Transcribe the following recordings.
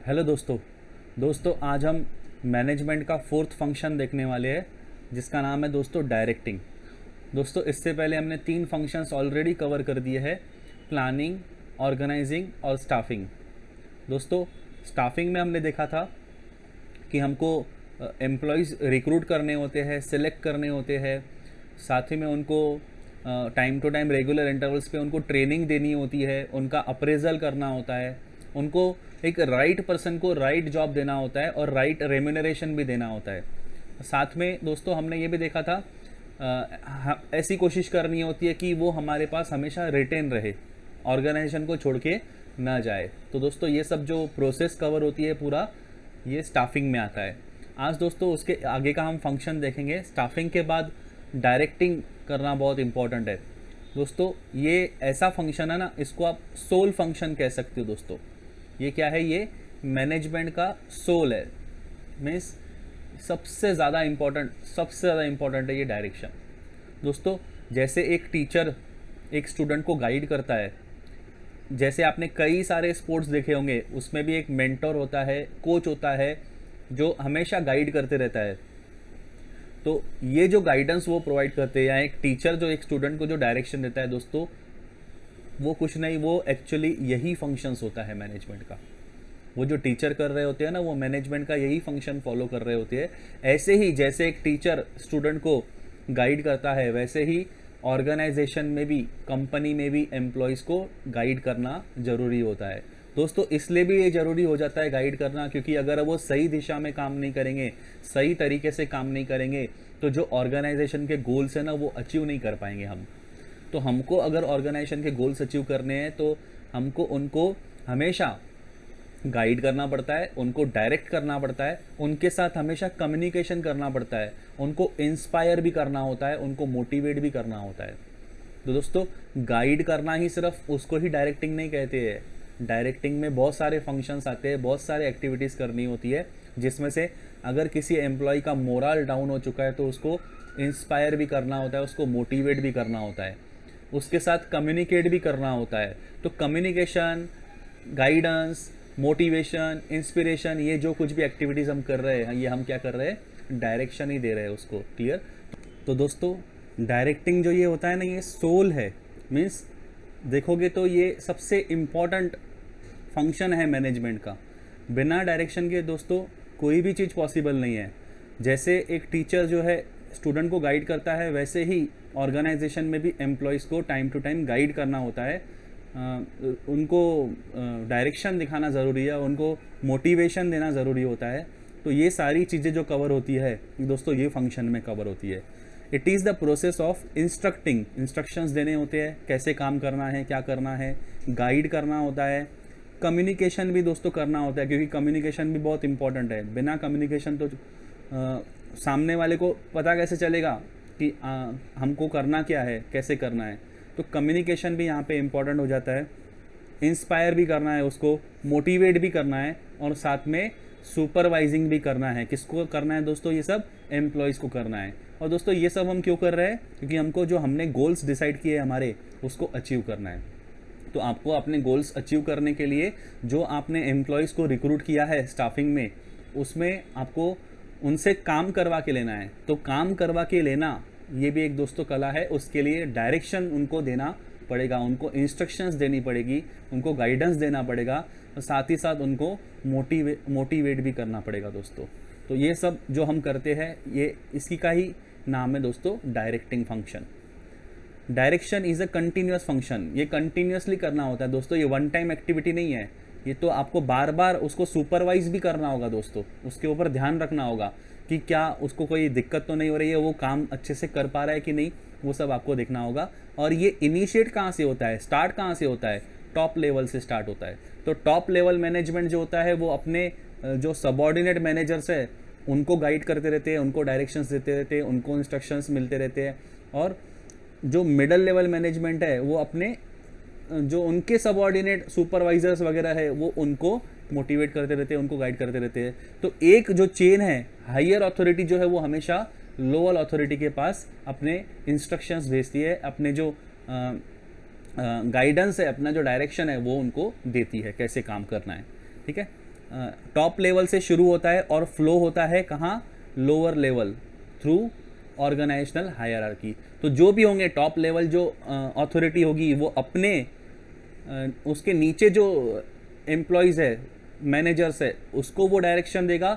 Hello दोस्तों आज हम मैनेजमेंट का फोर्थ फंक्शन देखने वाले हैं जिसका नाम है दोस्तों डायरेक्टिंग। दोस्तों इससे पहले हमने 3 फंक्शंस ऑलरेडी कवर कर दिए हैं, प्लानिंग, ऑर्गेनाइजिंग और स्टाफिंग। दोस्तों स्टाफिंग में हमने देखा था कि हमको एम्प्लॉयज़ रिक्रूट करने होते हैं, सिलेक्ट करने होते हैं, साथ ही में उनको time to time regular intervals पे उनको ट्रेनिंग देनी होती है, उनका अप्रेजल करना होता है, उनको एक राइट पर्सन को राइट जॉब देना होता है और राइट रेम्यूनरेशन भी देना होता है। साथ में दोस्तों हमने ये भी देखा था ऐसी कोशिश करनी होती है कि वो हमारे पास हमेशा रिटेन रहे, ऑर्गेनाइजेशन को छोड़ के ना जाए। तो दोस्तों ये सब जो प्रोसेस कवर होती है पूरा, ये स्टाफिंग में आता है। आज दोस्तों उसके आगे का हम फंक्शन देखेंगे। स्टाफिंग के बाद डायरेक्टिंग करना बहुत इंपॉर्टेंट है दोस्तों। ये ऐसा फंक्शन है ना, इसको आप सोल फंक्शन कह सकते हो दोस्तों। ये क्या है? ये मैनेजमेंट का सोल है, मीन्स सबसे ज़्यादा इम्पोर्टेंट है ये डायरेक्शन दोस्तों। जैसे एक टीचर एक स्टूडेंट को गाइड करता है, जैसे आपने कई सारे स्पोर्ट्स देखे होंगे, उसमें भी एक मेंटर होता है, कोच होता है जो हमेशा गाइड करते रहता है। तो ये जो गाइडेंस वो प्रोवाइड करते हैं, या एक टीचर जो एक स्टूडेंट को जो डायरेक्शन देता है दोस्तों, वो कुछ नहीं, वो एक्चुअली यही फंक्शंस होता है मैनेजमेंट का। वो जो टीचर कर रहे होते हैं ना, वो मैनेजमेंट का यही फंक्शन फॉलो कर रहे होते हैं। ऐसे ही जैसे एक टीचर स्टूडेंट को गाइड करता है, वैसे ही ऑर्गेनाइजेशन में भी, कंपनी में भी एम्प्लॉयज़ को गाइड करना ज़रूरी होता है दोस्तों। इसलिए भी ये ज़रूरी हो जाता है गाइड करना, क्योंकि अगर वो सही दिशा में काम नहीं करेंगे, सही तरीके से काम नहीं करेंगे, तो जो ऑर्गेनाइजेशन के गोल्स हैं ना, वो अचीव नहीं कर पाएंगे हम। तो हमको अगर ऑर्गेनाइजेशन के गोल्स अचीव करने हैं तो हमको उनको हमेशा गाइड करना पड़ता है, उनको डायरेक्ट करना पड़ता है, उनके साथ हमेशा कम्युनिकेशन करना पड़ता है, उनको इंस्पायर भी करना होता है, उनको मोटिवेट भी करना होता है। तो दोस्तों गाइड करना ही सिर्फ उसको ही डायरेक्टिंग नहीं कहते हैं। डायरेक्टिंग में बहुत सारे फंक्शंस आते हैं, बहुत सारे एक्टिविटीज़ करनी होती है, जिसमें से अगर किसी एम्प्लॉय का मोरल डाउन हो चुका है तो उसको इंस्पायर भी करना होता है, उसको मोटिवेट भी करना होता है, उसके साथ कम्युनिकेट भी करना होता है। तो कम्युनिकेशन, गाइडेंस, मोटिवेशन, इंस्पिरेशन, ये जो कुछ भी एक्टिविटीज़ हम कर रहे हैं, ये हम क्या कर रहे हैं? डायरेक्शन ही दे रहे हैं उसको। क्लियर? तो दोस्तों डायरेक्टिंग जो ये होता है ना, ये सोल है। मीन्स देखोगे तो ये सबसे इम्पॉर्टेंट फंक्शन है मैनेजमेंट का। बिना डायरेक्शन के दोस्तों कोई भी चीज़ पॉसिबल नहीं है। जैसे एक टीचर जो है स्टूडेंट को गाइड करता है, वैसे ही ऑर्गेनाइजेशन में भी एम्प्लॉयज़ को टाइम टू टाइम गाइड करना होता है, उनको डायरेक्शन दिखाना ज़रूरी है, उनको मोटिवेशन देना ज़रूरी होता है। तो ये सारी चीज़ें जो कवर होती है दोस्तों, ये फंक्शन में कवर होती है। It is the process of instructing, instructions देने होते हैं, कैसे काम करना है, क्या करना है, गाइड करना होता है। कम्युनिकेशन भी दोस्तों करना होता है, क्योंकि कम्युनिकेशन भी बहुत इंपॉर्टेंट है। बिना कम्युनिकेशन तो सामने वाले को पता कैसे चलेगा कि हमको करना क्या है, कैसे करना है। तो कम्युनिकेशन भी यहाँ पे इम्पॉर्टेंट हो जाता है। इंस्पायर भी करना है उसको, मोटिवेट भी करना है, और साथ में सुपरवाइजिंग भी करना है। किसको करना है दोस्तों? ये सब एम्प्लॉयज़ को करना है। और दोस्तों ये सब हम क्यों कर रहे हैं? क्योंकि हमको जो हमने गोल्स डिसाइड किए हमारे, उसको अचीव करना है। तो आपको अपने गोल्स अचीव करने के लिए जो आपने एम्प्लॉयज़ को रिक्रूट किया है स्टाफिंग में, उसमें आपको उनसे काम करवा के लेना है। तो काम करवा के लेना ये भी एक दोस्तों कला है। उसके लिए डायरेक्शन उनको देना पड़ेगा, उनको इंस्ट्रक्शंस देनी पड़ेगी, उनको गाइडेंस देना पड़ेगा, और साथ ही साथ उनको मोटिवेट भी करना पड़ेगा दोस्तों। तो ये सब जो हम करते हैं, ये इसी का ही नाम है दोस्तों directing function. Direction is a continuous function. ये कंटिन्यूसली करना होता है दोस्तों, ये वन टाइम एक्टिविटी नहीं है। ये तो आपको बार बार उसको सुपरवाइज भी करना होगा दोस्तों, उसके ऊपर ध्यान रखना होगा कि क्या उसको कोई दिक्कत तो नहीं हो रही है, वो काम अच्छे से कर पा रहा है कि नहीं, वो सब आपको देखना होगा। और ये इनिशिएट कहाँ से होता है, स्टार्ट कहाँ से होता है? टॉप लेवल से स्टार्ट होता है। तो टॉप लेवल मैनेजमेंट जो होता है, वो अपने जो सबॉर्डिनेट मैनेजर्स है उनको गाइड करते रहते हैं, उनको डायरेक्शंस देते रहते हैं, उनको इंस्ट्रक्शंस मिलते रहते हैं। और जो मिडल लेवल मैनेजमेंट है, वो अपने जो उनके सबऑर्डिनेट सुपरवाइजर्स वगैरह है, वो उनको मोटिवेट करते रहते हैं, उनको गाइड करते रहते हैं। तो एक जो चेन है, हायर अथॉरिटी जो है, वो हमेशा लोअर अथॉरिटी के पास अपने इंस्ट्रक्शंस भेजती है, अपने जो गाइडेंस है, अपना जो डायरेक्शन है, वो उनको देती है कैसे काम करना है। ठीक है? टॉप लेवल से शुरू होता है और फ्लो होता है कहाँ, lower level, through organisational hierarchy. तो जो भी होंगे टॉप लेवल जो अथॉरिटी होगी वो अपने उसके नीचे जो एम्प्लॉयज़ है, मैनेजर्स है, उसको वो डायरेक्शन देगा,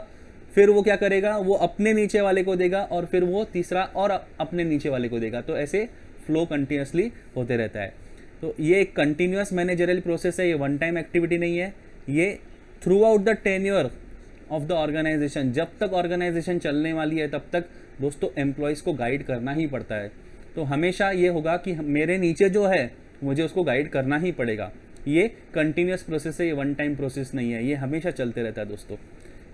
फिर वो क्या करेगा, वो अपने नीचे वाले को देगा और फिर वो तीसरा और अपने नीचे वाले को देगा। तो ऐसे फ्लो कंटिन्यूसली होते रहता है। तो ये एक कंटिन्यूस मैनेजरियल प्रोसेस है, ये वन टाइम एक्टिविटी नहीं है, ये throughout the tenure of the organisation, जब तक ऑर्गेनाइजेशन चलने वाली है तब तक दोस्तों एम्प्लॉयज़ को गाइड करना ही पड़ता है। तो हमेशा ये होगा कि मेरे नीचे जो है मुझे उसको गाइड करना ही पड़ेगा। ये कंटिन्यूस प्रोसेस है, ये वन टाइम प्रोसेस नहीं है, ये हमेशा चलते रहता है दोस्तों।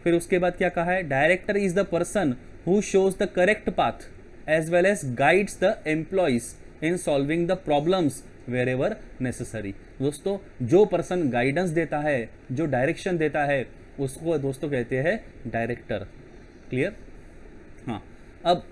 फिर उसके बाद क्या कहा है, director is the person who shows the correct path as well as guides the employees in solving the problems wherever necessary. दोस्तों जो पर्सन गाइडेंस देता है, जो डायरेक्शन देता है, उसको दोस्तों कहते हैं डायरेक्टर। क्लियर? हाँ, अब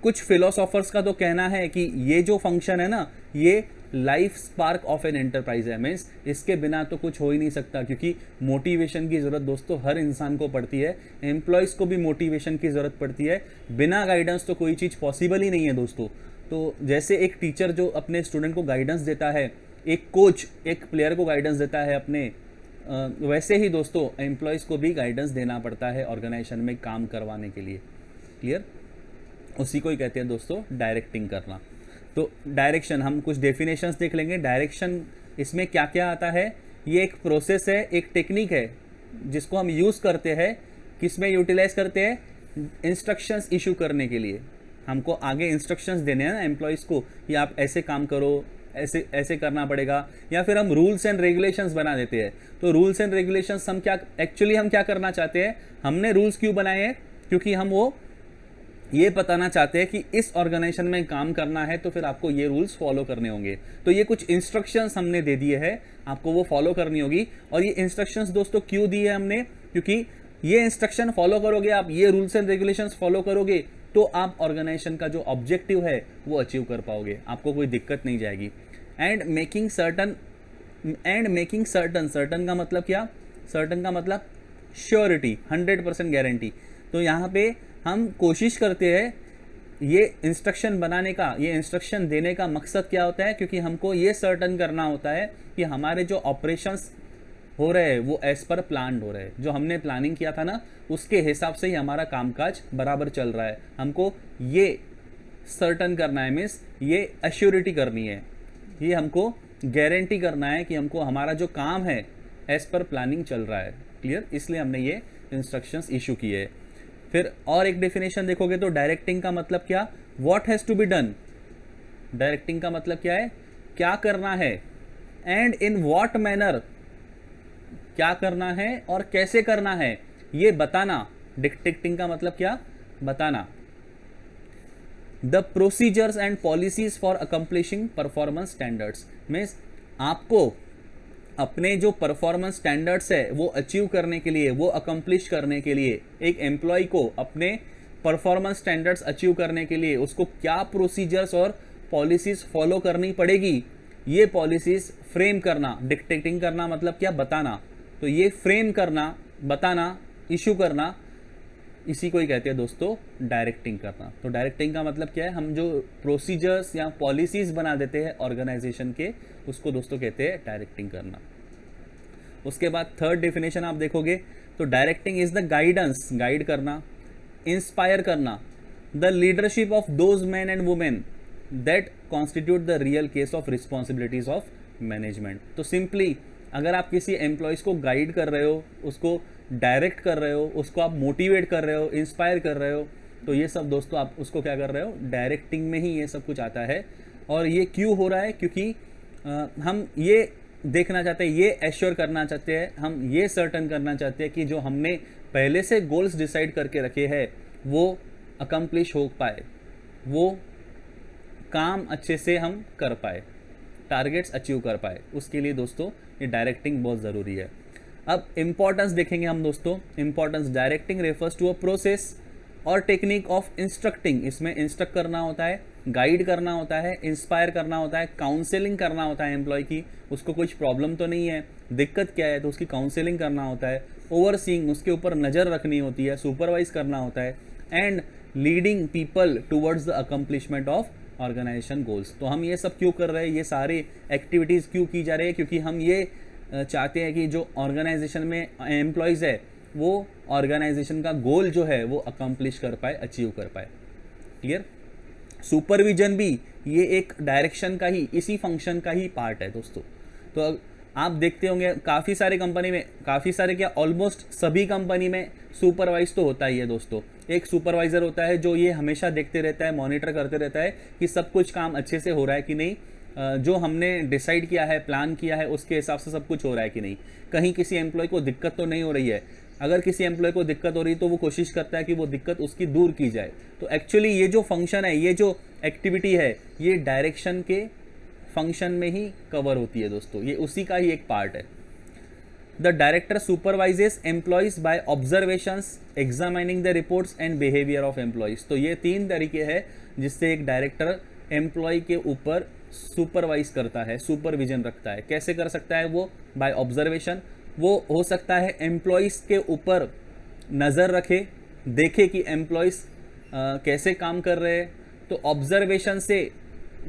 कुछ फिलोसोफर्स का तो कहना है कि ये जो फंक्शन है ना, ये life spark of an enterprise है। मीन्स इसके बिना तो कुछ हो ही नहीं सकता, क्योंकि मोटिवेशन की ज़रूरत दोस्तों हर इंसान को पड़ती है, एम्प्लॉयज़ को भी मोटिवेशन की ज़रूरत पड़ती है। बिना गाइडेंस तो कोई चीज़ पॉसिबल ही नहीं है दोस्तों। तो जैसे एक टीचर जो अपने स्टूडेंट को गाइडेंस देता है, एक कोच एक प्लेयर को गाइडेंस देता है अपने, वैसे ही दोस्तों एम्प्लॉयज़ को भी गाइडेंस देना पड़ता है ऑर्गेनाइजेशन में काम करवाने के लिए। क्लियर? उसी को ही कहते हैं दोस्तों डायरेक्टिंग करना। तो डायरेक्शन, हम कुछ डेफिनेशंस देख लेंगे। डायरेक्शन इसमें क्या क्या आता है, ये एक प्रोसेस है, एक टेक्निक है जिसको हम यूज़ करते हैं, किसमें यूटिलाइज करते हैं, इंस्ट्रक्शंस इशू करने के लिए। हमको आगे इंस्ट्रक्शंस देने हैं ना एम्प्लॉयज़ को कि आप ऐसे काम करो, ऐसे ऐसे करना पड़ेगा, या फिर हम रूल्स एंड रेगुलेशंस बना देते हैं। तो रूल्स एंड रेगुलेशंस हम क्या करना चाहते हैं, हमने रूल्स क्यों बनाए हैं, क्योंकि हम वो ये बताना चाहते हैं कि इस ऑर्गेनाइजेशन में काम करना है तो फिर आपको ये रूल्स फॉलो करने होंगे। तो ये कुछ इंस्ट्रक्शंस हमने दे दिए हैं, आपको वो फॉलो करनी होगी। और ये इंस्ट्रक्शंस दोस्तों क्यों दिए हैं हमने, क्योंकि ये इंस्ट्रक्शन फॉलो करोगे आप, ये रूल्स एंड रेगुलेशंस फॉलो करोगे तो आप ऑर्गेनाइजेशन का जो ऑब्जेक्टिव है वो अचीव कर पाओगे, आपको कोई दिक्कत नहीं जाएगी। एंड मेकिंग सर्टन, सर्टन का मतलब क्या, सर्टन का मतलब श्योरिटी, 100% गारंटी। तो यहाँ पे हम कोशिश करते हैं, ये इंस्ट्रक्शन बनाने का, ये इंस्ट्रक्शन देने का मकसद क्या होता है, क्योंकि हमको ये सर्टन करना होता है कि हमारे जो ऑपरेशंस हो रहे हैं वो एज पर प्लान हो रहे हैं। जो हमने प्लानिंग किया था ना, उसके हिसाब से ही हमारा कामकाज बराबर चल रहा है। हमको ये सर्टन करना है, मीन्स ये एश्योरिटी करनी है, ये हमको गारंटी करना है कि हमको हमारा जो काम है एज पर प्लानिंग चल रहा है। क्लियर? इसलिए हमने ये इंस्ट्रक्शंस इशू किए हैं। फिर और एक डेफिनेशन देखोगे तो डायरेक्टिंग का मतलब क्या, what has to be done. Directing का मतलब क्या है, क्या करना है, एंड इन व्हाट मैनर, क्या करना है और कैसे करना है ये बताना। डिक्टेटिंग का मतलब क्या, बताना। The procedures and policies for accomplishing performance standards, means आपको अपने जो परफॉर्मेंस स्टैंडर्ड्स है वो अचीव करने के लिए, वो अकम्प्लिश करने के लिए, एक एम्प्लॉय को अपने परफॉर्मेंस स्टैंडर्ड्स अचीव करने के लिए उसको क्या प्रोसीजर्स और पॉलिसीज फॉलो करनी पड़ेगी, ये पॉलिसीज फ्रेम करना। डिक्टेटिंग करना मतलब क्या, बताना। तो ये फ्रेम करना, बताना, इशू करना, इसी को ही कहते हैं दोस्तों डायरेक्टिंग करना। तो डायरेक्टिंग का मतलब क्या है, हम जो प्रोसीजर्स या पॉलिसीज बना देते हैं ऑर्गेनाइजेशन के, उसको दोस्तों कहते हैं डायरेक्टिंग करना। उसके बाद थर्ड डेफिनेशन आप देखोगे तो directing is the guidance, guide करना, इंस्पायर करना, the leadership of those man and women that constitute the real case of responsibilities of management. तो सिंपली अगर आप किसी एम्प्लॉयज़ को गाइड कर रहे हो, उसको डायरेक्ट कर रहे हो, उसको आप मोटिवेट कर रहे हो, इंस्पायर कर रहे हो, तो ये सब दोस्तों आप उसको क्या कर रहे हो, डायरेक्टिंग में ही ये सब कुछ आता है। और ये क्यों हो रहा है, क्योंकि हम ये देखना चाहते हैं, ये एश्योर करना चाहते हैं, हम ये सर्टन करना चाहते हैं कि जो हमने पहले से गोल्स डिसाइड करके रखे हैं वो अकम्प्लिश हो पाए, वो काम अच्छे से हम कर पाए, टारगेट्स अचीव कर पाए। उसके लिए दोस्तों ये डायरेक्टिंग बहुत ज़रूरी है। अब इम्पॉर्टेंस देखेंगे हम दोस्तों। Importance, directing refers to a process और टेक्निक ऑफ इंस्ट्रक्टिंग, इसमें इंस्ट्रक्ट करना होता है, गाइड करना होता है, इंस्पायर करना होता है, काउंसलिंग करना होता है एम्प्लॉय की, उसको कुछ प्रॉब्लम तो नहीं है, दिक्कत क्या है, तो उसकी काउंसलिंग करना होता है, ओवरसीइंग, उसके ऊपर नज़र रखनी होती है, सुपरवाइज करना होता है, and leading people towards the accomplishment of organisation goals. तो हम ये सब क्यों कर रहे हैं, ये सारे एक्टिविटीज़ क्यों की जा रही है, क्योंकि हम ये चाहते हैं कि जो ऑर्गेनाइजेशन में एम्प्लॉयज़ है वो ऑर्गेनाइजेशन का गोल जो है वो अकम्प्लिश कर पाए, अचीव कर पाए। क्लियर। सुपरविजन भी ये एक डायरेक्शन का ही, इसी फंक्शन का ही पार्ट है दोस्तों। तो आप देखते होंगे काफ़ी सारे कंपनी में, काफ़ी सारे क्या ऑलमोस्ट सभी कंपनी में सुपरवाइज तो होता ही है दोस्तों। एक सुपरवाइज़र होता है जो ये हमेशा देखते रहता है, मॉनिटर करते रहता है कि सब कुछ काम अच्छे से हो रहा है कि नहीं, जो हमने डिसाइड किया है, प्लान किया है, उसके हिसाब से सब कुछ हो रहा है कि नहीं, कहीं किसी एम्प्लॉय को दिक्कत तो नहीं हो रही है। अगर किसी एम्प्लॉय को दिक्कत हो रही है तो वो कोशिश करता है कि वो दिक्कत उसकी दूर की जाए। तो एक्चुअली ये जो फंक्शन है, ये जो एक्टिविटी है, ये डायरेक्शन के फंक्शन में ही कवर होती है दोस्तों, ये उसी का ही एक पार्ट है। The director supervises employees by observations, examining the reports and behaviour of employees. तो ये 3 तरीके हैं जिससे एक डायरेक्टर एम्प्लॉय के ऊपर सुपरवाइज करता है, सुपरविजन रखता है। कैसे कर सकता है वो? बाय ऑब्जर्वेशन, वो हो सकता है एम्प्लॉयज़ के ऊपर नज़र रखे, देखे कि एम्प्लॉयज़ कैसे काम कर रहे हैं, तो ऑब्जर्वेशन से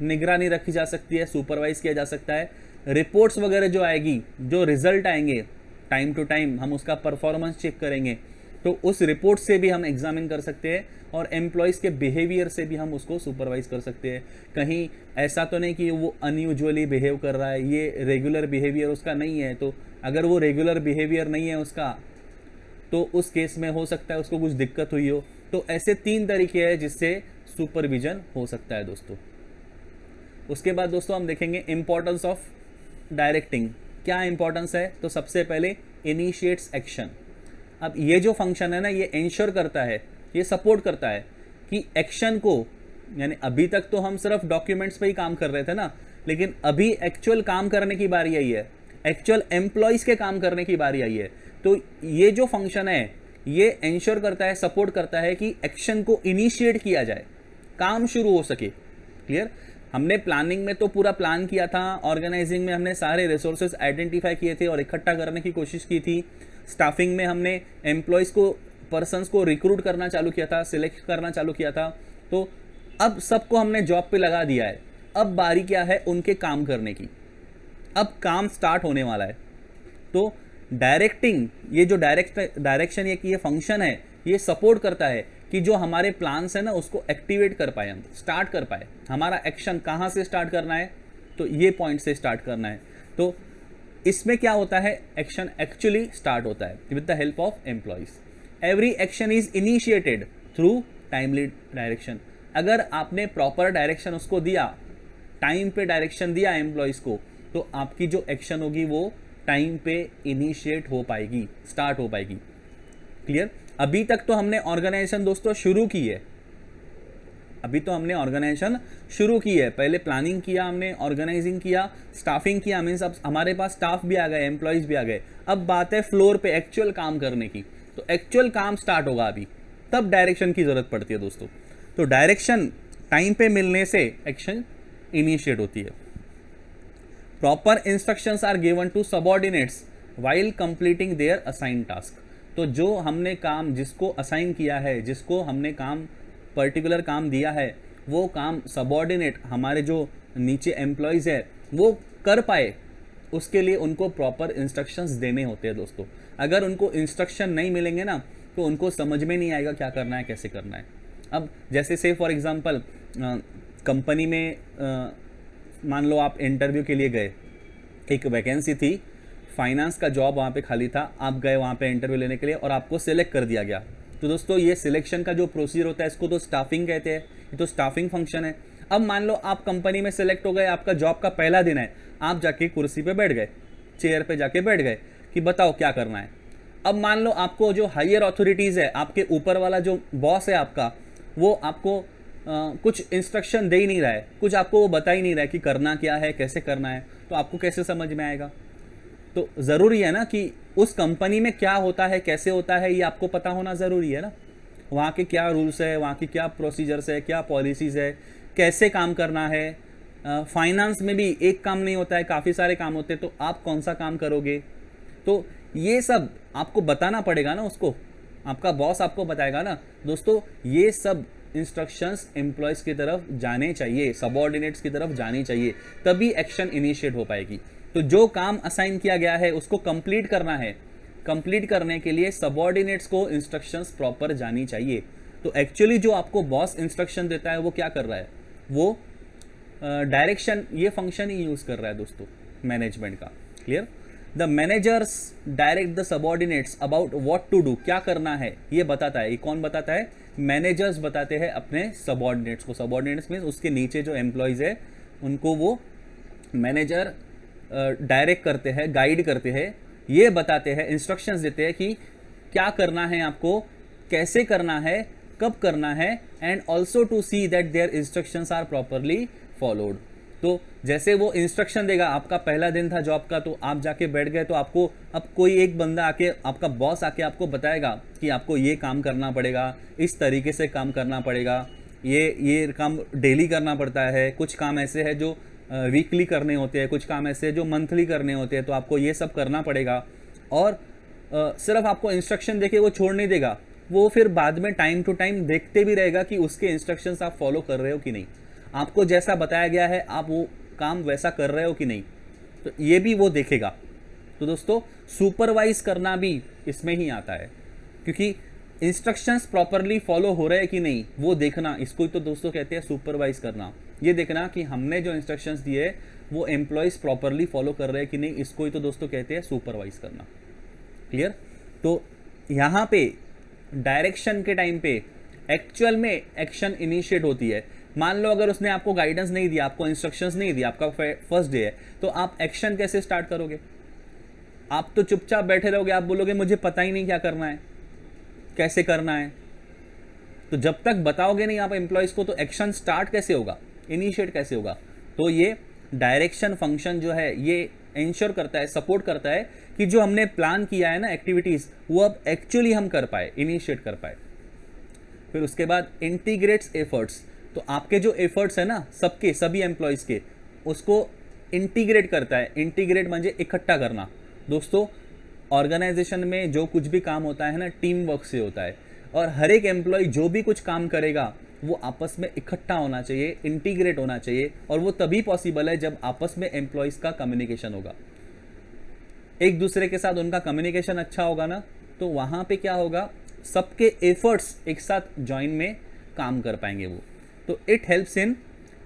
निगरानी रखी जा सकती है, सुपरवाइज किया जा सकता है। रिपोर्ट्स वगैरह जो आएगी, जो रिजल्ट आएंगे टाइम टू टाइम, हम उसका परफॉर्मेंस चेक करेंगे, तो उस रिपोर्ट से भी हम एग्जामिन कर सकते हैं, और एम्प्लॉयज़ के बिहेवियर से भी हम उसको सुपरवाइज कर सकते हैं। कहीं ऐसा तो नहीं कि वो अनयूजुअली बिहेव कर रहा है, ये रेगुलर बिहेवियर उसका नहीं है, तो अगर वो रेगुलर बिहेवियर नहीं है उसका, तो उस केस में हो सकता है उसको कुछ दिक्कत हुई हो। तो ऐसे 3 तरीके हैं जिससे सुपरविजन हो सकता है दोस्तों। उसके बाद दोस्तों हम देखेंगे इम्पोर्टेंस ऑफ डायरेक्टिंग। क्या इंपॉर्टेंस है? तो सबसे पहले इनिशिएट्स एक्शन। अब ये जो फंक्शन है ना, ये इंश्योर करता है, ये सपोर्ट करता है कि एक्शन को, यानी अभी तक तो हम सिर्फ डॉक्यूमेंट्स पे ही काम कर रहे थे ना, लेकिन अभी एक्चुअल काम करने की बारी आई है, एक्चुअल एम्प्लॉयज़ के काम करने की बारी आई है। तो ये जो फंक्शन है ये इंश्योर करता है, सपोर्ट करता है कि एक्शन को इनिशिएट किया जाए, काम शुरू हो सके। क्लियर। हमने प्लानिंग में तो पूरा प्लान किया था, ऑर्गेनाइजिंग में हमने सारे रिसोर्सेज आइडेंटिफाई किए थे और इकट्ठा करने की कोशिश की थी, स्टाफिंग में हमने एम्प्लॉयज़ को, पर्सन्स को रिक्रूट करना चालू किया था, सिलेक्ट करना चालू किया था। तो अब सबको हमने जॉब पे लगा दिया है, अब बारी क्या है उनके काम करने की, अब काम स्टार्ट होने वाला है। तो डायरेक्टिंग, ये जो डायरेक्शन ये फंक्शन है, ये सपोर्ट करता है कि जो हमारे प्लान्स है ना उसको एक्टिवेट कर पाए, हम स्टार्ट कर पाए। हमारा एक्शन कहाँ से स्टार्ट करना है? तो ये पॉइंट से स्टार्ट करना है। तो इसमें क्या होता है, एक्शन एक्चुअली स्टार्ट होता है with the help of employees. Every action is initiated through timely direction. अगर आपने प्रॉपर डायरेक्शन उसको दिया, टाइम पे डायरेक्शन दिया एम्प्लॉयज़ को, तो आपकी जो एक्शन होगी वो टाइम पे इनिशिएट हो पाएगी, स्टार्ट हो पाएगी। क्लियर। अभी तक तो हमने ऑर्गेनाइजेशन दोस्तों शुरू की है, अभी तो हमने ऑर्गेनाइजेशन शुरू की है, पहले प्लानिंग किया हमने, ऑर्गेनाइजिंग किया, स्टाफिंग किया, मीन्स अब हमारे पास स्टाफ भी आ गए, एम्प्लॉयज़ भी आ गए। अब बात है फ्लोर पे एक्चुअल काम करने की, तो एक्चुअल काम स्टार्ट होगा अभी, तब डायरेक्शन की ज़रूरत पड़ती है दोस्तों। तो डायरेक्शन टाइम पे मिलने से एक्शन इनिशिएट होती है। Proper instructions are given to subordinates while completing their assign task. तो जो हमने काम, जिसको असाइन किया है, जिसको हमने काम, पर्टिकुलर काम दिया है, वो काम सबऑर्डिनेट, हमारे जो नीचे एम्प्लॉयज़ है, वो कर पाए, उसके लिए उनको प्रॉपर इंस्ट्रक्शंस देने होते हैं दोस्तों। अगर उनको इंस्ट्रक्शन नहीं मिलेंगे ना, तो उनको समझ में नहीं आएगा क्या करना है, कैसे करना है। अब जैसे से फॉर एग्जांपल कंपनी में मान लो आप इंटरव्यू के लिए गए, एक वैकेंसी थी, फाइनेंस का जॉब वहाँ पे खाली था, आप गए वहाँ पे इंटरव्यू लेने के लिए और आपको सिलेक्ट कर दिया गया। तो दोस्तों ये सिलेक्शन का जो प्रोसीजर होता है, इसको तो स्टाफिंग कहते हैं, ये तो स्टाफिंग फंक्शन है। अब मान लो आप कंपनी में सिलेक्ट हो गए, आपका जॉब का पहला दिन है, आप जाके कुर्सी पे बैठ गए, चेयर पे जाके बैठ गए कि बताओ क्या करना है। अब मान लो आपको जो हायर अथॉरिटीज़ है, आपके ऊपर वाला जो बॉस है आपका, वो आपको कुछ इंस्ट्रक्शन दे ही नहीं रहा है, कुछ आपको वो बता ही नहीं रहा है कि करना क्या है, कैसे करना है, तो आपको कैसे समझ में आएगा? तो ज़रूरी है ना कि उस कंपनी में क्या होता है, कैसे होता है, ये आपको पता होना ज़रूरी है ना। वहाँ के क्या रूल्स है, वहाँ की क्या प्रोसीजर्स है, क्या पॉलिसीज़ है, कैसे काम करना है। फाइनेंस में भी एक काम नहीं होता है, काफ़ी सारे काम होते हैं, तो आप कौन सा काम करोगे, तो ये सब आपको बताना पड़ेगा ना उसको, आपका बॉस आपको बताएगा ना। दोस्तों ये सब इंस्ट्रक्शंस एम्प्लॉयज़ की तरफ जाने चाहिए, सबऑर्डिनेट्स की तरफ जानी चाहिए, तभी एक्शन इनिशिएट हो पाएगी। तो जो काम असाइन किया गया है उसको कंप्लीट करना है, कंप्लीट करने के लिए सबऑर्डिनेट्स को इंस्ट्रक्शंस प्रॉपर जानी चाहिए। तो एक्चुअली जो आपको बॉस इंस्ट्रक्शन देता है वो क्या कर रहा है, वो डायरेक्शन, ये फंक्शन ही यूज़ कर रहा है दोस्तों मैनेजमेंट का। Clear? The managers direct the subordinates about what to do, क्या करना है ये बताता है। ये कौन बताता है? मैनेजर्स बताते हैं अपने सबऑर्डिनेट्स को। सबऑर्डिनेट्स मीन्स उसके नीचे जो एम्प्लॉयज़ है उनको वो मैनेजर डायरेक्ट करते हैं, गाइड करते हैं, ये बताते हैं, इंस्ट्रक्शंस देते हैं कि क्या करना है आपको, कैसे करना है, कब करना है, and also to see that their instructions are properly followed. तो जैसे वो इंस्ट्रक्शन देगा, आपका पहला दिन था जॉब का, तो आप जाके बैठ गए, तो आपको अब कोई एक बंदा आके, आपका बॉस आके आपको बताएगा कि आपको ये काम करना पड़ेगा, इस तरीके से काम करना पड़ेगा, ये काम डेली करना पड़ता है, कुछ काम ऐसे है जो वीकली करने होते हैं, कुछ काम ऐसे जो मंथली करने होते हैं, तो आपको ये सब करना पड़ेगा। और सिर्फ आपको इंस्ट्रक्शन देके वो छोड़ नहीं देगा, वो फिर बाद में टाइम टू टाइम देखते भी रहेगा कि उसके इंस्ट्रक्शंस आप फॉलो कर रहे हो कि नहीं, आपको जैसा बताया गया है आप वो काम वैसा कर रहे हो कि नहीं, तो ये भी वो देखेगा। तो दोस्तों सुपरवाइज करना भी इसमें ही आता है, क्योंकि इंस्ट्रक्शंस प्रॉपरली फॉलो हो रहे हैं कि नहीं वो देखना, इसको ही तो दोस्तों कहते हैं सुपरवाइज करना। ये देखना कि हमने जो इंस्ट्रक्शंस दिए वो एम्प्लॉयज़ प्रॉपरली फॉलो कर रहे हैं कि नहीं, इसको ही तो दोस्तों कहते हैं सुपरवाइज करना। क्लियर? तो यहाँ पे डायरेक्शन के टाइम पे एक्चुअल में एक्शन इनिशिएट होती है। मान लो अगर उसने आपको गाइडेंस नहीं दिया, आपको इंस्ट्रक्शंस नहीं दिया, आपका फर्स्ट डे है, तो आप एक्शन कैसे स्टार्ट करोगे? आप तो चुपचाप बैठे रहोगे, आप बोलोगे मुझे पता ही नहीं क्या करना है, कैसे करना है। तो जब तक बताओगे नहीं आप एम्प्लॉयज़ को, तो एक्शन स्टार्ट कैसे होगा, इनिशिएट कैसे होगा? तो ये डायरेक्शन फंक्शन जो है ये इंश्योर करता है, सपोर्ट करता है कि जो हमने प्लान किया है ना एक्टिविटीज़, वो अब एक्चुअली हम कर पाए, इनिशिएट कर पाए। फिर उसके बाद इंटीग्रेट्स एफर्ट्स, तो आपके जो एफर्ट्स है ना सबके, सभी एम्प्लॉयज़ के, उसको इंटीग्रेट करता है। इंटीग्रेट म्हणजे इकट्ठा करना। दोस्तों ऑर्गेनाइजेशन में जो कुछ भी काम होता है ना टीम वर्क से होता है, और हर एक एम्प्लॉय जो भी कुछ काम करेगा वो आपस में इकट्ठा होना चाहिए, इंटीग्रेट होना चाहिए, और वो तभी पॉसिबल है जब आपस में एम्प्लॉयज़ का कम्युनिकेशन होगा, एक दूसरे के साथ उनका कम्युनिकेशन अच्छा होगा ना, तो वहाँ पे क्या होगा, सबके एफर्ट्स एक साथ जॉइन में काम कर पाएंगे वो। तो it helps in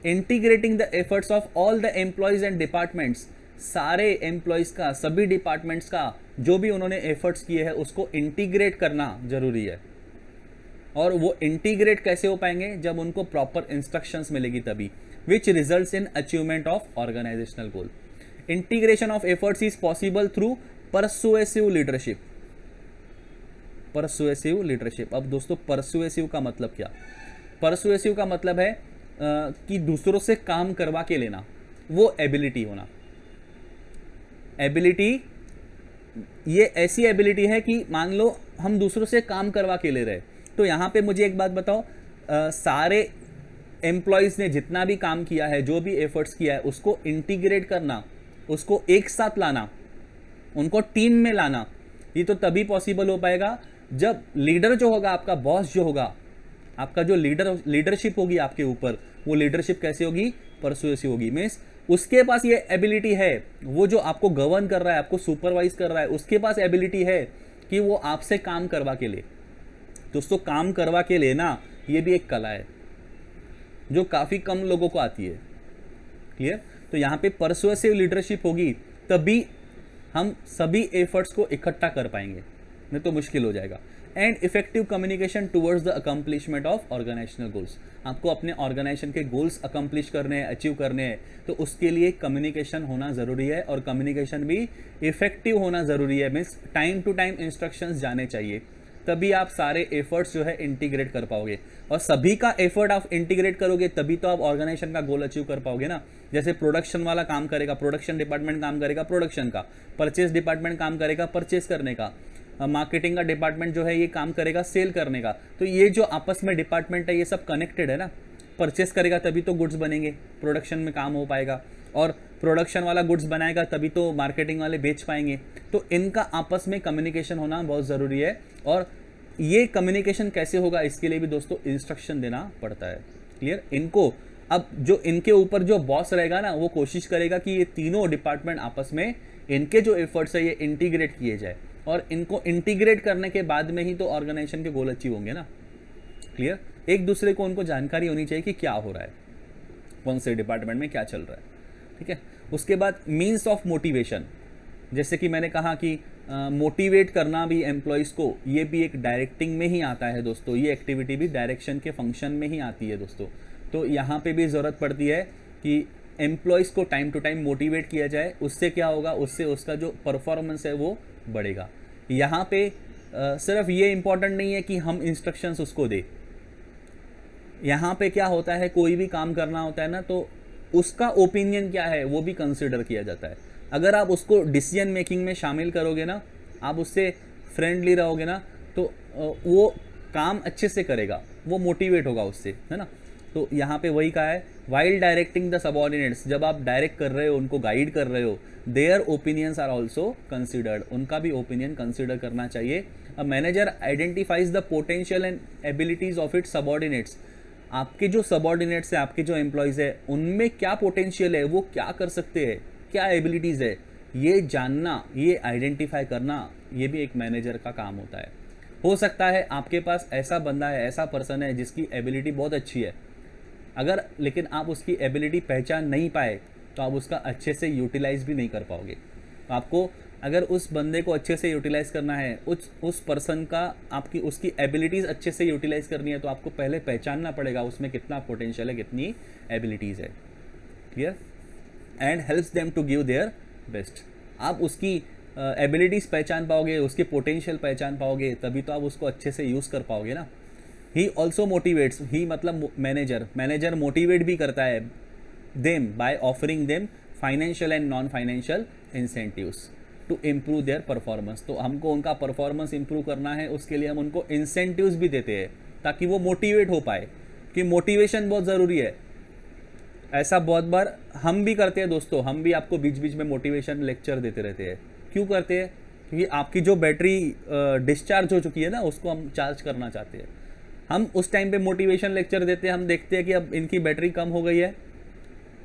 integrating the efforts of all the employees and departments, सारे एम्प्लॉयज़ का, सभी डिपार्टमेंट्स का जो भी उन्होंने एफर्ट्स किए हैं उसको इंटीग्रेट करना ज़रूरी है। और वो इंटीग्रेट कैसे हो पाएंगे, जब उनको प्रॉपर इंस्ट्रक्शंस मिलेगी तभी, which results in achievement of organisational goal. Integration of efforts is possible through persuasive leadership. Persuasive leadership. अब दोस्तों परसुएसिव का मतलब क्या? परसुएसिव का मतलब है कि दूसरों से काम करवा के लेना, वो एबिलिटी होना। एबिलिटी ये ऐसी एबिलिटी है कि मान लो हम दूसरों से काम करवा के ले रहे, तो यहाँ पे मुझे एक बात बताओ, सारे एम्प्लॉयज़ ने जितना भी काम किया है, जो भी एफर्ट्स किया है, उसको इंटीग्रेट करना, उसको एक साथ लाना, उनको टीम में लाना, ये तो तभी पॉसिबल हो पाएगा जब लीडर जो होगा, आपका बॉस जो होगा, आपका जो लीडरशिप होगी आपके ऊपर, वो लीडरशिप कैसे होगी? परसुएसिव होगी। मीन्स उसके पास ये एबिलिटी है, वो जो आपको गवर्न कर रहा है, आपको सुपरवाइज कर रहा है, उसके पास एबिलिटी है कि वो आपसे काम करवा के ले। दोस्तों काम करवा के लेना ये भी एक कला है जो काफ़ी कम लोगों को आती है। क्लियर? तो यहाँ पे परसुएसिव लीडरशिप होगी तभी हम सभी एफर्ट्स को इकट्ठा कर पाएंगे, नहीं तो मुश्किल हो जाएगा। And effective communication towards the accomplishment of organisational goals. आपको अपने ऑर्गेनाइजेशन के गोल्स अकम्प्लिश करने हैं, अचीव करने हैं, तो उसके लिए कम्युनिकेशन होना ज़रूरी है, और कम्युनिकेशन भी इफेक्टिव होना ज़रूरी है। Means time to time instructions जाने चाहिए, तभी आप सारे एफर्ट्स जो है इंटीग्रेट कर पाओगे, और सभी का एफर्ट आप इंटीग्रेट करोगे तभी तो आप ऑर्गेनाइजेशन का गोल अचीव कर पाओगे ना। जैसे प्रोडक्शन वाला काम करेगा, प्रोडक्शन डिपार्टमेंट काम करेगा प्रोडक्शन का, परचेज डिपार्टमेंट काम करेगा परचेज करने का, मार्केटिंग का डिपार्टमेंट जो है ये काम करेगा सेल करने का। तो ये जो आपस में डिपार्टमेंट है ये सब कनेक्टेड है ना, परचेस करेगा तभी तो गुड्स बनेंगे, प्रोडक्शन में काम हो पाएगा, और प्रोडक्शन वाला गुड्स बनाएगा तभी तो मार्केटिंग वाले बेच पाएंगे। तो इनका आपस में कम्युनिकेशन होना बहुत ज़रूरी है, और ये कम्युनिकेशन कैसे होगा इसके लिए भी दोस्तों इंस्ट्रक्शन देना पड़ता है। क्लियर? इनको अब जो इनके ऊपर जो बॉस रहेगा ना, वो कोशिश करेगा कि ये तीनों डिपार्टमेंट आपस में इनके जो एफर्ट्स है ये इंटीग्रेट किए जाए, और इनको इंटीग्रेट करने के बाद में ही तो ऑर्गेनाइजेशन के गोल अचीव होंगे ना। क्लियर? एक दूसरे को उनको जानकारी होनी चाहिए कि क्या हो रहा है, कौन से डिपार्टमेंट में क्या चल रहा है। ठीक है? उसके बाद मीन्स ऑफ मोटिवेशन, जैसे कि मैंने कहा कि मोटिवेट करना भी एम्प्लॉयज़ को, ये भी एक डायरेक्टिंग में ही आता है दोस्तों, ये एक्टिविटी भी डायरेक्शन के फंक्शन में ही आती है दोस्तों। तो यहाँ पे भी ज़रूरत पड़ती है कि एम्प्लॉयज़ को टाइम टू टाइम मोटिवेट किया जाए। उससे क्या होगा, उससे उसका जो परफॉर्मेंस है वो बढ़ेगा। यहाँ पे सिर्फ ये इम्पॉर्टेंट नहीं है कि हम इंस्ट्रक्शंस उसको दें, यहाँ पे क्या होता है, कोई भी काम करना होता है ना, तो उसका ओपिनियन क्या है वो भी कंसिडर किया जाता है। अगर आप उसको डिसीजन मेकिंग में शामिल करोगे ना, आप उससे फ्रेंडली रहोगे ना, तो वो काम अच्छे से करेगा, वो मोटिवेट होगा उससे, है ना। तो यहाँ पे वही कहा है, वाइल डायरेक्टिंग द सबऑर्डिनेट्स, जब आप डायरेक्ट कर रहे हो, उनको गाइड कर रहे हो, their opinions are also considered, उनका भी ओपिनियन कंसिडर करना चाहिए। A manager identifies the potential and abilities of its subordinates, आपके जो सबऑर्डिनेट्स है, आपके जो एम्प्लॉयज़ है, उनमें क्या पोटेंशियल है, वो क्या कर सकते हैं, क्या एबिलिटीज़ है, ये जानना, ये आइडेंटिफाई करना, ये भी एक मैनेजर का काम होता है। हो सकता है आपके पास ऐसा बंदा है, ऐसा पर्सन है जिसकी एबिलिटी बहुत अच्छी है, अगर लेकिन आप उसकी एबिलिटी पहचान नहीं पाए तो आप उसका अच्छे से यूटिलाइज़ भी नहीं कर पाओगे। तो आपको अगर उस बंदे को अच्छे से यूटिलाइज़ करना है, उस पर्सन का आपकी उसकी एबिलिटीज़ अच्छे से यूटिलाइज़ करनी है, तो आपको पहले पहचानना पड़ेगा उसमें कितना पोटेंशियल है, कितनी एबिलिटीज़ है। Clear? And helps them to give their best. आप उसकी एबिलिटीज़ पहचान पाओगे, उसके पोटेंशियल पहचान पाओगे, तभी तो आप उसको अच्छे से यूज़ कर पाओगे ना। ही ऑल्सो मोटिवेट्स, ही मतलब मैनेजर मोटिवेट भी करता है them by offering them financial and non financial incentives to improve their performance. तो हमको उनका परफॉर्मेंस इंप्रूव करना है, उसके लिए हम उनको इंसेंटिव्स भी देते हैं ताकि वो मोटिवेट हो पाए, कि मोटिवेशन बहुत ज़रूरी है। ऐसा बहुत बार हम भी करते हैं दोस्तों, हम भी आपको बीच बीच में मोटिवेशन लेक्चर देते रहते हैं। क्यों करते हैं? क्योंकि आपकी जो बैटरी डिस्चार्ज हो चुकी है ना, उसको हम चार्ज करना चाहते हैं। हम उस टाइम पे मोटिवेशन लेक्चर देते हैं, हम देखते हैं कि अब इनकी बैटरी कम हो गई है,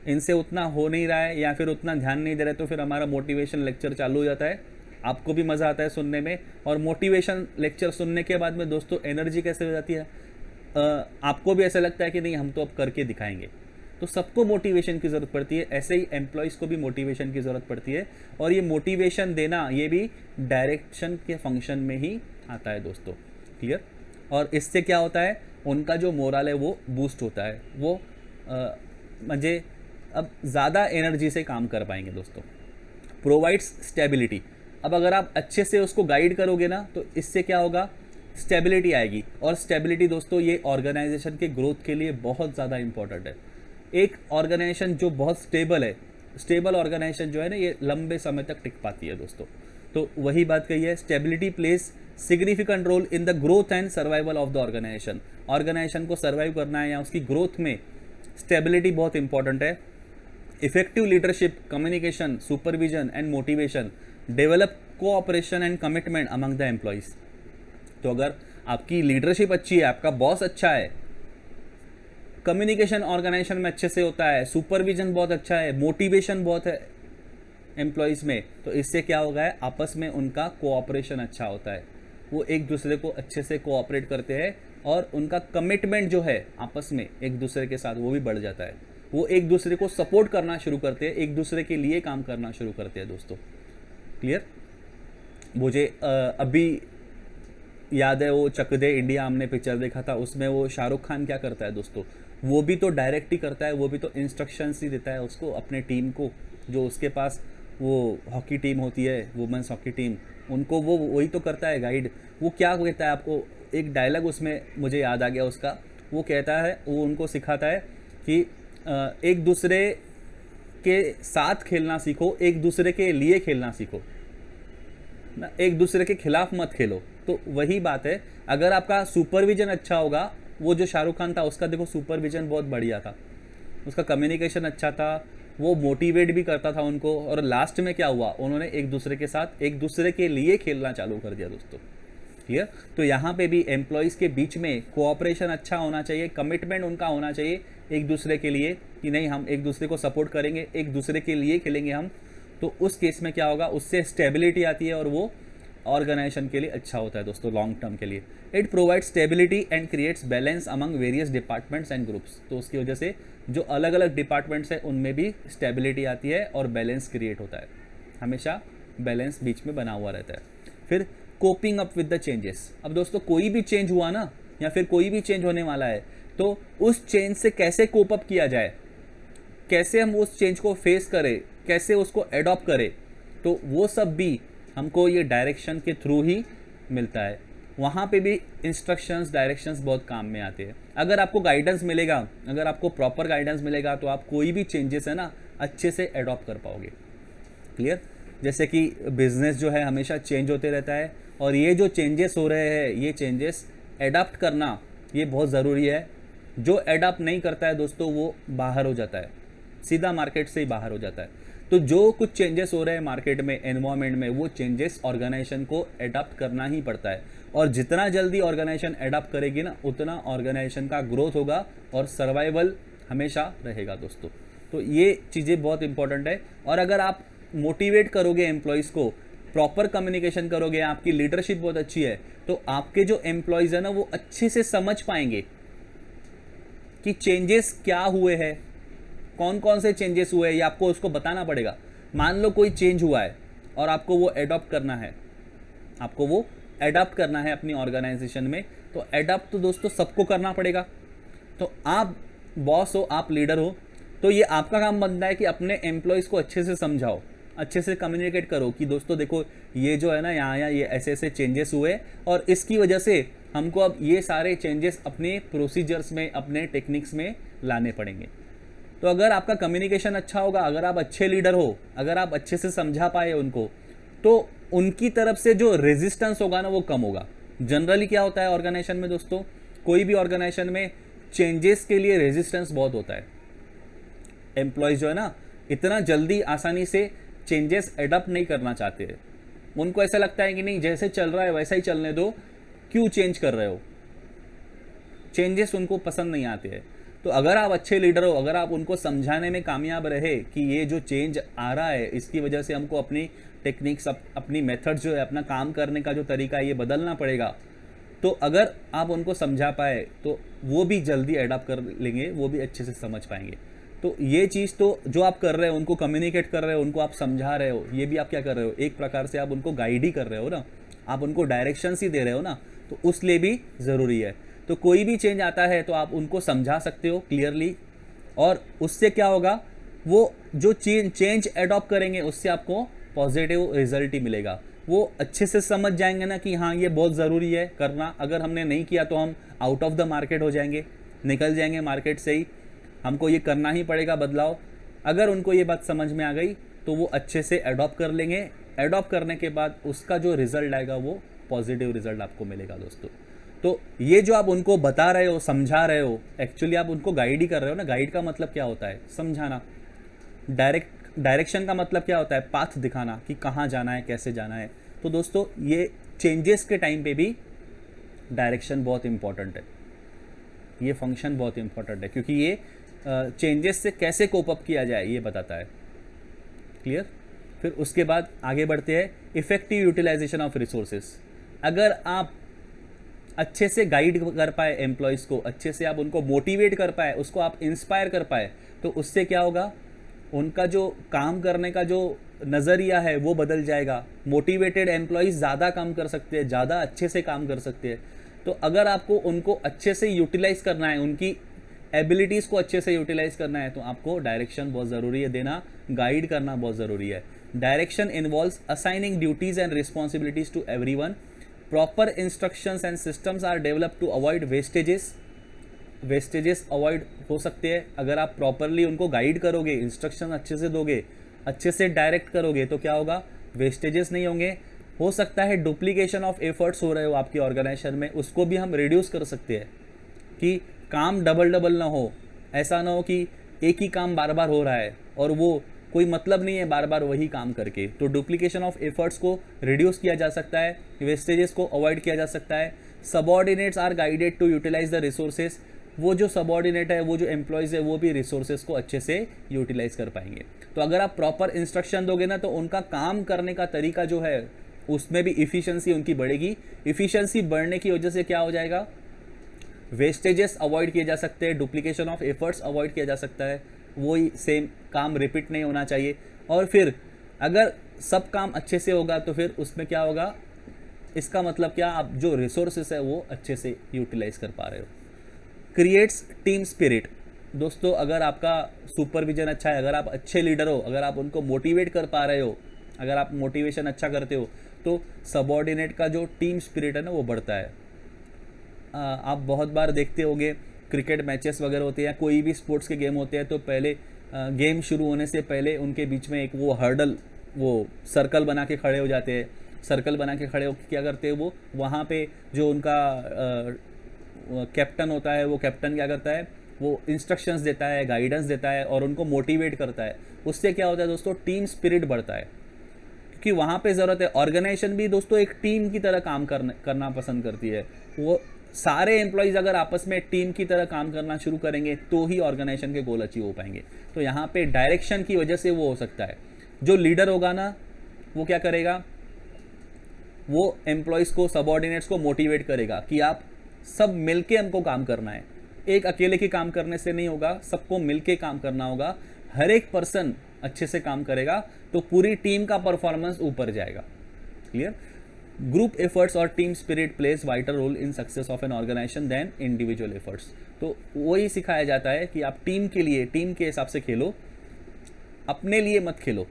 इनसे उतना हो नहीं रहा है, या फिर उतना ध्यान नहीं दे रहे, तो फिर हमारा मोटिवेशन लेक्चर चालू हो जाता है। आपको भी मज़ा आता है सुनने में, और मोटिवेशन लेक्चर सुनने के बाद में दोस्तों एनर्जी कैसे हो जाती है, आपको भी ऐसा लगता है कि नहीं, हम तो अब करके दिखाएंगे। तो सबको मोटिवेशन की ज़रूरत पड़ती है, ऐसे ही एम्प्लॉयज़ को भी मोटिवेशन की ज़रूरत पड़ती है, और ये मोटिवेशन देना ये भी डायरेक्शन के फंक्शन में ही आता है दोस्तों। क्लियर? और इससे क्या होता है, उनका जो मोरल है वो बूस्ट होता है, वो मुझे अब ज़्यादा एनर्जी से काम कर पाएंगे दोस्तों। प्रोवाइड्स स्टेबिलिटी, अब अगर आप अच्छे से उसको गाइड करोगे ना, तो इससे क्या होगा, स्टेबिलिटी आएगी। और स्टेबिलिटी दोस्तों ये ऑर्गेनाइजेशन के ग्रोथ के लिए बहुत ज़्यादा इंपॉर्टेंट है। एक ऑर्गेनाइजेशन जो बहुत स्टेबल है, स्टेबल ऑर्गेनाइजेशन जो है ना, ये लंबे समय तक टिक पाती है दोस्तों। तो वही बात कही है, stability place significant role in the growth and survival of the organisation. Organisation को सर्वाइव करना है या उसकी ग्रोथ में स्टेबिलिटी बहुत इंपॉर्टेंट है। Effective leadership, communication, supervision and motivation develop cooperation and commitment among the employees. तो अगर आपकी लीडरशिप अच्छी है, आपका बॉस अच्छा है, कम्युनिकेशन ऑर्गेनाइजेशन में अच्छे से होता है, सुपरविजन बहुत अच्छा है, मोटिवेशन बहुत है एम्प्लॉयज़ में, तो इससे क्या होगा है, आपस में उनका कोऑपरेशन अच्छा होता है, वो एक दूसरे को अच्छे से कोऑपरेट करते हैं, और उनका कमिटमेंट जो है आपस में एक दूसरे के साथ वो भी बढ़ जाता है। वो एक दूसरे को सपोर्ट करना शुरू करते हैं, एक दूसरे के लिए काम करना शुरू करते हैं दोस्तों। क्लियर? मुझे अभी याद है, वो चक दे इंडिया हमने पिक्चर देखा था, उसमें वो शाहरुख खान क्या करता है दोस्तों, वो भी तो डायरेक्ट ही करता है, वो भी तो इंस्ट्रक्शंस ही देता है उसको, अपने टीम को, जो उसके पास वो हॉकी टीम होती है, वुमेंस हॉकी टीम, उनको वो वही तो करता है गाइड। वो क्या कहता है, आपको एक डायलॉग उसमें मुझे याद आ गया उसका, वो कहता है, वो उनको सिखाता है कि एक दूसरे के साथ खेलना सीखो, एक दूसरे के लिए खेलना सीखो ना, एक दूसरे के खिलाफ मत खेलो। तो वही बात है, अगर आपका सुपरविजन अच्छा होगा, वो जो शाहरुख खान था उसका देखो सुपरविजन बहुत बढ़िया था, उसका कम्युनिकेशन अच्छा था, वो मोटिवेट भी करता था उनको, और लास्ट में क्या हुआ, उन्होंने एक दूसरे के साथ एक दूसरे के लिए खेलना चालू कर दिया दोस्तों। क्लियर। तो यहाँ पे भी एम्प्लॉयज़ के बीच में कोऑपरेशन अच्छा होना चाहिए, कमिटमेंट उनका होना चाहिए एक दूसरे के लिए कि नहीं हम एक दूसरे को सपोर्ट करेंगे, एक दूसरे के लिए खेलेंगे हम। तो उस केस में क्या होगा, उससे स्टेबिलिटी आती है और वो ऑर्गेनाइजेशन के लिए अच्छा होता है दोस्तों लॉन्ग टर्म के लिए। It provides stability and creates balance among various departments and groups. तो उसकी वजह से जो अलग अलग डिपार्टमेंट्स हैं उनमें भी स्टेबिलिटी आती है और बैलेंस क्रिएट होता है, हमेशा बैलेंस बीच में बना हुआ रहता है। फिर coping up with the changes. अब दोस्तों कोई भी चेंज हुआ ना, या फिर कोई भी चेंज होने वाला है, तो उस चेंज से कैसे कोप अप किया जाए, कैसे हम उस चेंज को फेस करें, कैसे उसको एडॉप्ट करें, तो वो सब भी हमको ये डायरेक्शन के थ्रू ही मिलता है। वहाँ पे भी इंस्ट्रक्शंस, डायरेक्शंस बहुत काम में आते हैं। अगर आपको गाइडेंस मिलेगा, अगर आपको प्रॉपर गाइडेंस मिलेगा, तो आप कोई भी चेंजेस है ना अच्छे से एडॉप्ट कर पाओगे। क्लियर। जैसे कि बिजनेस जो है हमेशा चेंज होते रहता है, और ये जो चेंजेस हो रहे हैं, ये चेंजेस एडॉप्ट करना ये बहुत ज़रूरी है। जो एडॉप्ट नहीं करता है दोस्तों वो बाहर हो जाता है, सीधा मार्केट से ही बाहर हो जाता है। तो जो कुछ चेंजेस हो रहे हैं मार्केट में, एनवायरनमेंट में, वो चेंजेस ऑर्गेनाइजेशन को एडॉप्ट करना ही पड़ता है। और जितना जल्दी ऑर्गेनाइजेशन एडॉप्ट करेगी ना, उतना ऑर्गेनाइजेशन का ग्रोथ होगा और सर्वाइवल हमेशा रहेगा दोस्तों। तो ये चीज़ें बहुत इंपॉर्टेंट है। और अगर आप मोटिवेट करोगे एम्प्लॉयज़ को, प्रॉपर कम्युनिकेशन करोगे, आपकी लीडरशिप बहुत अच्छी है, तो आपके जो एम्प्लॉयज़ है ना वो अच्छे से समझ पाएंगे कि चेंजेस क्या हुए हैं, कौन कौन से चेंजेस हुए हैं, ये आपको उसको बताना पड़ेगा। मान लो कोई चेंज हुआ है और आपको वो एडॉप्ट करना है, आपको वो एडॉप्ट करना है अपनी ऑर्गेनाइजेशन में, तो एडॉप्ट तो दोस्तों सबको करना पड़ेगा। तो आप बॉस हो, आप लीडर हो, तो ये आपका काम बनता है कि अपने एम्प्लॉयज़ को अच्छे से समझाओ, अच्छे से कम्युनिकेट करो कि दोस्तों देखो ये जो है ना यहाँ ये ऐसे ऐसे चेंजेस हुए, और इसकी वजह से हमको अब ये सारे चेंजेस अपने प्रोसीजर्स में, अपने टेक्निक्स में लाने पड़ेंगे। तो अगर आपका कम्युनिकेशन अच्छा होगा, अगर आप अच्छे लीडर हो, अगर आप अच्छे से समझा पाए उनको, तो उनकी तरफ से जो रेजिस्टेंस होगा ना वो कम होगा। जनरली क्या होता है ऑर्गेनाइजेशन में दोस्तों, कोई भी ऑर्गेनाइजेशन में चेंजेस के लिए रेजिस्टेंस बहुत होता है। एम्प्लॉयज़ जो है ना इतना जल्दी आसानी से चेंजेस एडॉप्ट नहीं करना चाहते हैं। उनको ऐसा लगता है कि नहीं जैसे चल रहा है वैसा ही चलने दो, क्यों चेंज कर रहे हो। चेंजेस उनको पसंद नहीं आते हैं। तो अगर आप अच्छे लीडर हो, अगर आप उनको समझाने में कामयाब रहे कि ये जो चेंज आ रहा है इसकी वजह से हमको अपनी टेक्निक्स, अपनी मेथड जो है, अपना काम करने का जो तरीका है ये बदलना पड़ेगा, तो अगर आप उनको समझा पाए तो वो भी जल्दी एडॉप्ट कर लेंगे, वो भी अच्छे से समझ पाएंगे। तो ये चीज़ तो जो आप कर रहे हो, उनको कम्युनिकेट कर रहे हो, उनको आप समझा रहे हो, ये भी आप क्या कर रहे हो, एक प्रकार से आप उनको गाइड ही कर रहे हो ना, आप उनको डायरेक्शंस ही दे रहे हो ना, तो उस लिए भी ज़रूरी है। तो कोई भी चेंज आता है तो आप उनको समझा सकते हो क्लियरली, और उससे क्या होगा, वो जो चेंज एडॉप्ट करेंगे उससे आपको पॉजिटिव रिजल्ट ही मिलेगा। वो अच्छे से समझ जाएंगे ना कि हाँ ये बहुत ज़रूरी है करना, अगर हमने नहीं किया तो हम आउट ऑफ द मार्केट हो जाएंगे, निकल जाएंगे मार्केट से ही, हमको ये करना ही पड़ेगा बदलाव। अगर उनको ये बात समझ में आ गई तो वो अच्छे से एडॉप्ट कर लेंगे। एडॉप्ट करने के बाद उसका जो रिज़ल्ट आएगा वो पॉजिटिव रिजल्ट आपको मिलेगा दोस्तों। तो ये जो आप उनको बता रहे हो, समझा रहे हो, एक्चुअली आप उनको गाइड ही कर रहे हो ना। गाइड का मतलब क्या होता है, समझाना। डायरेक्शन का मतलब क्या होता है, पाथ दिखाना कि कहाँ जाना है, कैसे जाना है। तो दोस्तों ये चेंजेस के टाइम पे भी डायरेक्शन बहुत इंपॉर्टेंट है, ये फंक्शन बहुत इंपॉर्टेंट है, क्योंकि ये चेंजेस से कैसे कोप अप किया जाए ये बताता है। क्लियर। फिर उसके बाद आगे बढ़ते हैं, इफेक्टिव यूटिलाइजेशन ऑफ रिसोर्सेज। अगर आप अच्छे से गाइड कर पाए एम्प्लॉयज़ को, अच्छे से आप उनको मोटिवेट कर पाए, उसको आप इंस्पायर कर पाए, तो उससे क्या होगा, उनका जो काम करने का जो नज़रिया है वो बदल जाएगा। मोटिवेटेड एम्प्लॉयज़ ज़्यादा काम कर सकते हैं, ज़्यादा अच्छे से काम कर सकते हैं। तो अगर आपको उनको अच्छे से यूटिलाइज़ करना है, उनकी एबिलिटीज़ को अच्छे से यूटिलाइज़ करना है, तो आपको डायरेक्शन बहुत ज़रूरी है देना, गाइड करना बहुत ज़रूरी है। Direction involves assigning duties and responsibilities to everyone. Proper instructions and systems are developed to avoid wastages avoid हो सकते हैं। अगर आप प्रॉपरली उनको गाइड करोगे, इंस्ट्रक्शन अच्छे से दोगे, अच्छे से डायरेक्ट करोगे, तो क्या होगा, वेस्टेजेस नहीं होंगे। हो सकता है डुप्लीकेशन ऑफ एफर्ट्स हो रहे हो आपकी ऑर्गेनाइजेशन में, उसको भी हम रिड्यूस कर सकते हैं। कि काम डबल डबल ना हो, ऐसा ना हो कि एक ही काम बार बार हो रहा है और वो कोई मतलब नहीं है बार बार वही काम करके। तो डुप्लीकेशन ऑफ एफर्ट्स को रिड्यूस किया जा सकता है, वेस्टेजेस को अवॉइड किया जा सकता है। Subordinates are guided to utilise the resources, वो जो सबॉर्डिनेट है, वो जो एम्प्लॉयज़ है, वो भी रिसोर्सेज को अच्छे से यूटिलाइज कर पाएंगे। तो अगर आप प्रॉपर इंस्ट्रक्शन दोगे ना, तो उनका काम करने का तरीका जो है उसमें भी इफ़िशियंसी उनकी बढ़ेगी। इफ़िशियंसी बढ़ने की वजह से क्या हो जाएगा, वेस्टेजेस अवॉइड किए जा सकते हैं, डुप्लीकेशन ऑफ एफर्ट्स अवॉइड किया जा सकता है, वही सेम काम रिपीट नहीं होना चाहिए। और फिर अगर सब काम अच्छे से होगा तो फिर उसमें क्या होगा, इसका मतलब क्या, आप जो रिसोर्सेस है वो अच्छे से यूटिलाइज कर पा रहे हो। Creates team spirit. दोस्तों अगर आपका सुपरविजन अच्छा है, अगर आप अच्छे लीडर हो, अगर आप उनको मोटिवेट कर पा रहे हो, अगर आप मोटिवेशन अच्छा करते हो, तो सबॉर्डिनेट का जो टीम स्पिरिट है ना वो बढ़ता है। आप बहुत बार देखते होंगे क्रिकेट मैचेस वगैरह होते हैं, कोई भी स्पोर्ट्स के गेम होते हैं, तो पहले गेम शुरू होने से पहले उनके बीच में एक वो हर्डल, वो सर्कल बना के खड़े हो जाते हैं। सर्कल बना के खड़े होकर क्या करते हैं, वो वहाँ पे जो उनका कैप्टन होता है, वो कैप्टन क्या करता है, वो इंस्ट्रक्शंस देता है, गाइडेंस देता है और उनको मोटिवेट करता है। उससे क्या होता है दोस्तों, टीम स्पिरिट बढ़ता है, क्योंकि वहाँ पे ज़रूरत है। ऑर्गेनाइजेशन भी दोस्तों एक टीम की तरह काम करना पसंद करती है। वो सारे एम्प्लॉयज़ अगर आपस में टीम की तरह काम करना शुरू करेंगे तो ही ऑर्गेनाइजेशन के गोल अचीव हो पाएंगे। तो यहाँ पे डायरेक्शन की वजह से वो हो सकता है। जो लीडर होगा ना, वो क्या करेगा, वो एम्प्लॉयज़ को, सबॉर्डिनेट्स को मोटिवेट करेगा कि आप सब मिलके हमको काम करना है, एक अकेले के काम करने से नहीं होगा, सबको मिलके काम करना होगा। हर एक पर्सन अच्छे से काम करेगा तो पूरी टीम का परफॉर्मेंस ऊपर जाएगा। क्लियर। ग्रुप एफर्ट्स और team spirit plays wider role in success of an organisation than individual efforts. तो वही सिखाया जाता है कि आप टीम के लिए, टीम के हिसाब से खेलो, अपने लिए मत खेलो।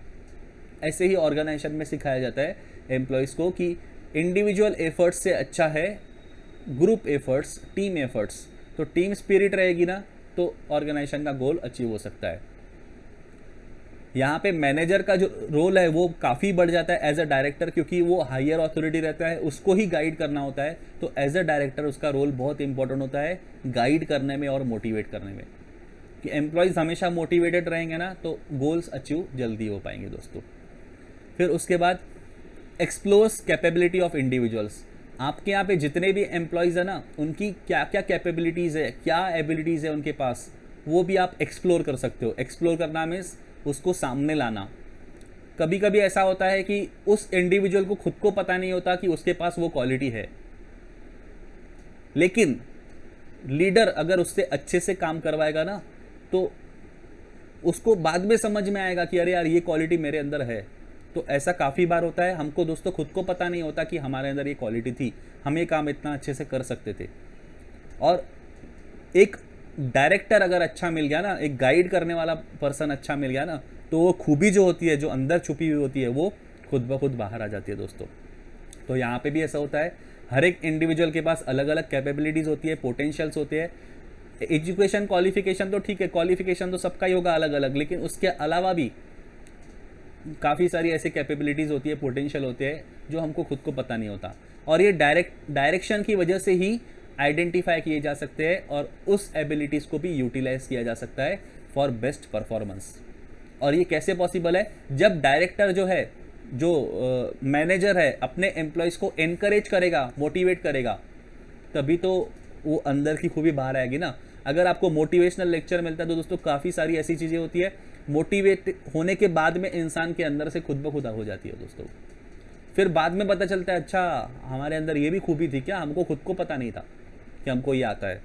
ऐसे ही ऑर्गेनाइजेशन में सिखाया जाता है एम्प्लॉयज़ को कि इंडिविजुअल एफर्ट्स से अच्छा है ग्रुप एफर्ट्स, टीम एफर्ट्स। तो टीम स्पिरिट रहेगी ना, तो ऑर्गेनाइजेशन का गोल अचीव हो सकता है। यहाँ पे मैनेजर का जो रोल है वो काफ़ी बढ़ जाता है एज अ डायरेक्टर, क्योंकि वो हायर अथॉरिटी रहता है, उसको ही गाइड करना होता है। तो एज अ डायरेक्टर उसका रोल बहुत इंपॉर्टेंट होता है गाइड करने में और मोटिवेट करने में, कि एम्प्लॉयज़ हमेशा मोटिवेटेड रहेंगे ना, तो गोल्स अचीव जल्दी हो पाएंगे दोस्तों। फिर उसके बाद एक्सप्लोर्स कैपेबिलिटी ऑफ इंडिविजुअल्स। आपके यहाँ पे जितने भी एम्प्लॉयज़ है ना, उनकी क्या क्या कैपेबिलिटीज़ है, क्या एबिलिटीज़ है उनके पास, वो भी आप एक्सप्लोर कर सकते हो। एक्सप्लोर करना मीन्स उसको सामने लाना। कभी कभी ऐसा होता है कि उस इंडिविजुअल को खुद को पता नहीं होता कि उसके पास वो क्वालिटी है, लेकिन लीडर अगर उससे अच्छे से काम करवाएगा ना, तो उसको बाद में समझ में आएगा कि अरे यार ये क्वालिटी मेरे अंदर है। तो ऐसा काफ़ी बार होता है, हमको दोस्तों खुद को पता नहीं होता कि हमारे अंदर ये क्वालिटी थी, हम ये काम इतना अच्छे से कर सकते थे। और एक डायरेक्टर अगर अच्छा मिल गया ना, एक गाइड करने वाला पर्सन अच्छा मिल गया ना, तो वो खूबी जो होती है, जो अंदर छुपी हुई होती है, वो खुद ब खुद बाहर आ जाती है दोस्तों। तो यहाँ पे भी ऐसा होता है, हर एक इंडिविजुअल के पास अलग अलग कैपेबिलिटीज़ होती है, पोटेंशियल्स होते हैं। एजुकेशन क्वालिफिकेशन तो ठीक है, क्वालिफिकेशन तो सबका ही होगा अलग अलग, लेकिन उसके अलावा भी काफ़ी सारी ऐसी कैपेबिलिटीज़ होती है, पोटेंशियल होते हैं, जो हमको खुद को पता नहीं होता। और ये डायरेक्शन की वजह से ही आइडेंटिफाई किए जा सकते हैं और उस एबिलिटीज़ को भी यूटिलाइज किया जा सकता है फॉर बेस्ट परफॉर्मेंस। और ये कैसे पॉसिबल है, जब डायरेक्टर जो है, जो मैनेजर है, अपने एम्प्लॉयज़ को एनकरेज करेगा, मोटिवेट करेगा, तभी तो वो अंदर की खूबी बाहर आएगी ना। अगर आपको मोटिवेशनल लेक्चर मिलता है तो दोस्तों काफ़ी सारी ऐसी चीज़ें होती है, मोटिवेट होने के बाद में इंसान के अंदर से खुद ब खुद हो जाती है दोस्तों। फिर बाद में पता चलता है, अच्छा हमारे अंदर ये भी खूबी थी क्या, हमको खुद को पता नहीं था कि हमको ये आता है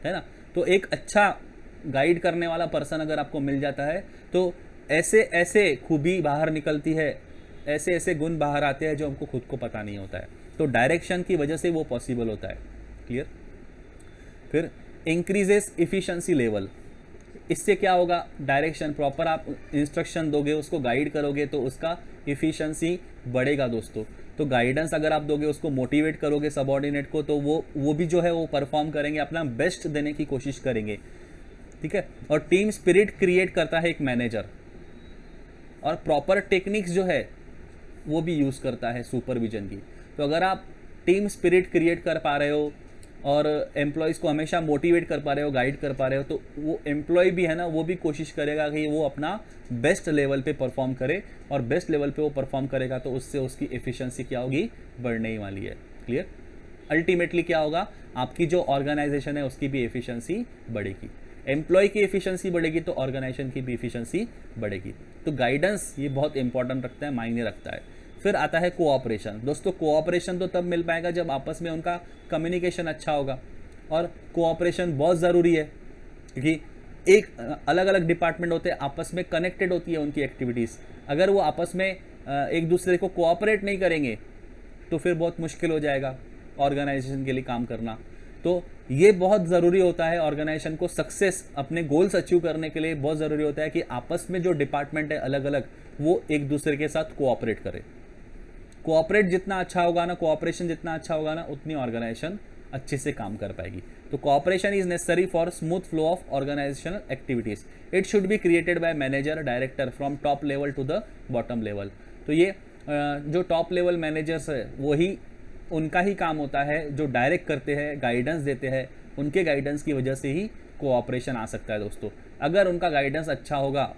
ना। तो एक अच्छा गाइड करने वाला पर्सन अगर आपको मिल जाता है, तो ऐसे ऐसे खूबी बाहर निकलती है, ऐसे ऐसे गुण बाहर आते हैं जो हमको खुद को पता नहीं होता है। तो डायरेक्शन की वजह से वो पॉसिबल होता है। क्लियर। फिर इंक्रीजेस इफ़िशियंसी लेवल। इससे क्या होगा, डायरेक्शन प्रॉपर आप इंस्ट्रक्शन दोगे, उसको गाइड करोगे, तो उसका इफ़िशियंसी बढ़ेगा दोस्तों। तो गाइडेंस अगर आप दोगे, उसको मोटिवेट करोगे सबऑर्डिनेट को, तो वो भी जो है वो परफॉर्म करेंगे, अपना बेस्ट देने की कोशिश करेंगे। ठीक है। और टीम स्पिरिट क्रिएट करता है एक मैनेजर, और प्रॉपर टेक्निक्स जो है वो भी यूज़ करता है सुपरविजन की। तो अगर आप टीम स्पिरिट क्रिएट कर पा रहे हो, और एम्प्लॉयज़ को हमेशा मोटिवेट कर पा रहे हो, गाइड कर पा रहे हो, तो वो एम्प्लॉय भी है ना, वो भी कोशिश करेगा कि वो अपना बेस्ट लेवल पे परफॉर्म करे, और बेस्ट लेवल पे वो परफॉर्म करेगा तो उससे उसकी एफिशिएंसी क्या होगी, बढ़ने ही वाली है। क्लियर? अल्टीमेटली क्या होगा, आपकी जो ऑर्गेनाइजेशन है उसकी भी एफिशिएंसी बढ़ेगी, एम्प्लॉय की एफिशिएंसी बढ़ेगी तो ऑर्गेनाइजेशन की भी एफिशिएंसी बढ़ेगी। तो गाइडेंस ये बहुत इंपॉर्टेंट रखता है, मायने रखता है। फिर आता है कोऑपरेशन। दोस्तों कोऑपरेशन तो तब मिल पाएगा जब आपस में उनका कम्युनिकेशन अच्छा होगा, और कोऑपरेशन बहुत ज़रूरी है क्योंकि एक अलग अलग डिपार्टमेंट होते हैं, आपस में कनेक्टेड होती है उनकी एक्टिविटीज़। अगर वो आपस में एक दूसरे को कोऑपरेट नहीं करेंगे तो फिर बहुत मुश्किल हो जाएगा ऑर्गेनाइजेशन के लिए काम करना। तो ये बहुत ज़रूरी होता है ऑर्गेनाइजेशन को सक्सेस, अपने गोल्स अचीव करने के लिए बहुत ज़रूरी होता है कि आपस में जो डिपार्टमेंट है अलग अलग, वो एक दूसरे के साथ कोऑपरेट करे। कोऑपरेट जितना अच्छा होगा ना, कोऑपरेशन जितना अच्छा होगा ना, उतनी ऑर्गेनाइजेशन अच्छे से काम कर पाएगी। तो cooperation is necessary for smooth flow of organisational activities. It should be created by manager director from top level to the bottom level. तो ये जो टॉप लेवल मैनेजर्स है वही, उनका ही काम होता है जो डायरेक्ट करते हैं, गाइडेंस देते हैं, उनके गाइडेंस की वजह से ही कोऑपरेशन आ सकता है दोस्तों। अगर उनका गाइडेंस अच्छा होगा,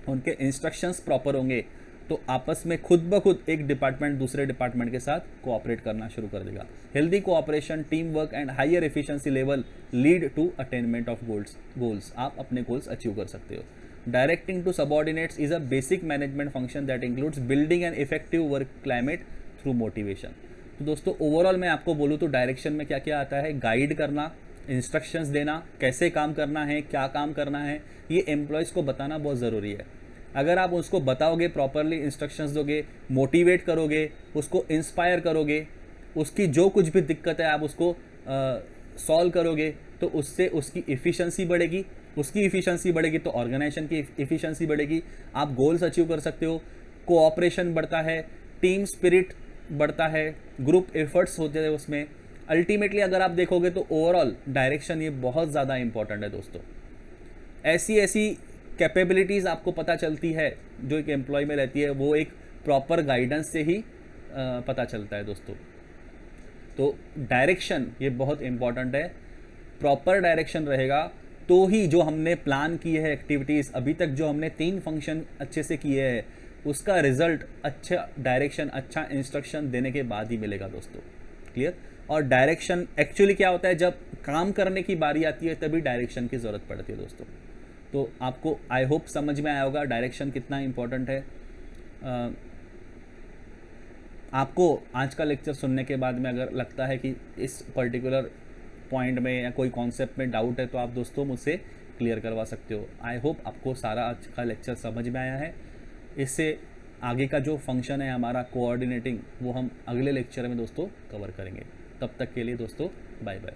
उनके इंस्ट्रक्शंस प्रॉपर होंगे, तो आपस में खुद ब खुद एक डिपार्टमेंट दूसरे डिपार्टमेंट के साथ कोऑपरेट करना शुरू कर देगा। Healthy cooperation, team work and higher efficiency level lead to attainment of goals. आप अपने गोल्स अचीव कर सकते हो। Directing to subordinates is a basic management function that includes building an effective work climate through motivation. तो दोस्तों overall मैं आपको बोलूँ तो डायरेक्शन में क्या क्या आता है, गाइड करना, इंस्ट्रक्शंस देना, कैसे काम करना है, क्या काम करना है, ये एम्प्लॉयज़ को बताना बहुत ज़रूरी है। अगर आप उसको बताओगे, प्रॉपरली इंस्ट्रक्शंस दोगे, मोटिवेट करोगे, उसको इंस्पायर करोगे, उसकी जो कुछ भी दिक्कत है आप उसको सॉल्व करोगे, तो उससे उसकी एफिशिएंसी बढ़ेगी, उसकी एफिशिएंसी बढ़ेगी तो ऑर्गेनाइजेशन की एफिशिएंसी बढ़ेगी, आप गोल्स अचीव कर सकते हो, कोऑपरेशन बढ़ता है, टीम स्पिरिट बढ़ता है, ग्रुप एफर्ट्स होते हैं उसमें। अल्टीमेटली अगर आप देखोगे तो ओवरऑल डायरेक्शन ये बहुत ज़्यादा इंपॉर्टेंट है दोस्तों। ऐसी ऐसी कैपेबिलिटीज़ आपको पता चलती है जो एक एम्प्लॉय में रहती है, वो एक प्रॉपर गाइडेंस से ही पता चलता है दोस्तों। तो डायरेक्शन ये बहुत इम्पॉर्टेंट है, प्रॉपर डायरेक्शन रहेगा तो ही जो हमने प्लान की है एक्टिविटीज़, अभी तक जो हमने 3 फंक्शन अच्छे से किए हैं, उसका रिजल्ट अच्छा डायरेक्शन, अच्छा इंस्ट्रक्शन देने के बाद ही मिलेगा दोस्तों। क्लियर? और डायरेक्शन एक्चुअली क्या होता है, जब काम करने की बारी आती है तभी डायरेक्शन की ज़रूरत पड़ती है दोस्तों। तो आपको आई होप समझ में आया होगा डायरेक्शन कितना इम्पोर्टेंट है। आपको आज का लेक्चर सुनने के बाद में अगर लगता है कि इस पर्टिकुलर पॉइंट में या कोई कॉन्सेप्ट में डाउट है तो आप दोस्तों मुझसे क्लियर करवा सकते हो। आई होप आपको सारा आज का लेक्चर समझ में आया है। इससे आगे का जो फंक्शन है हमारा कोऑर्डिनेटिंग, वो हम अगले लेक्चर में दोस्तों कवर करेंगे। तब तक के लिए दोस्तों बाय बाय।